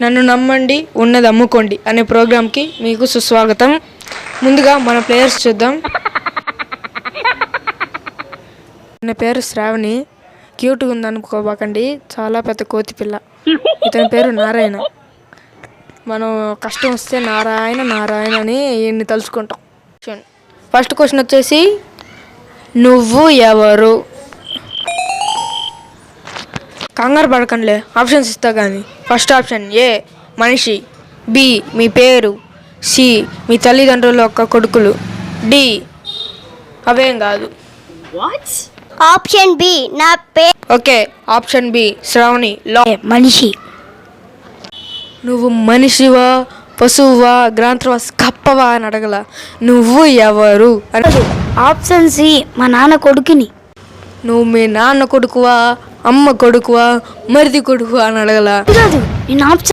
నన్ను నమ్మండి ఉన్నది అమ్ముకోండి అనే ప్రోగ్రామ్కి మీకు సుస్వాగతం. ముందుగా మన ప్లేయర్స్ చూద్దాం. నా పేరు శ్రావణి. క్యూట్గా ఉందనుకోబాకండి, చాలా పెద్ద కోతి పిల్ల. ఇతని పేరు నారాయణ. మనం కష్టం వస్తే నారాయణ నారాయణ అని ఈయన్ని తలుచుకుంటాం. ఫస్ట్ క్వశ్చన్ వచ్చేసి, నువ్వు ఎవరు? కంగారు పడకండిలే, ఆప్షన్స్ ఇస్తా కానీ. ఫస్ట్ ఆప్షన్ ఏ మనిషి, బి మీ పేరు, సి మీ తల్లిదండ్రుల యొక్క కొడుకులు, డి అవేం కాదు. ఆప్షన్ బి నా పేరు. ఓకే, ఆప్షన్ బి శ్రావణి మనిషి. నువ్వు మనిషివా, పశువువా, గ్రాంథవా, కప్పవా అని అడగల. నువ్వు ఎవరు అని. ఆప్షన్ సి మా నాన్న కొడుకుని. నువ్వు మీ నాన్న కొడుకువా, అమ్మ కొడుకువా, మరిది కొడుకువా అని అడగల. కాదు, నేను ఆప్షన్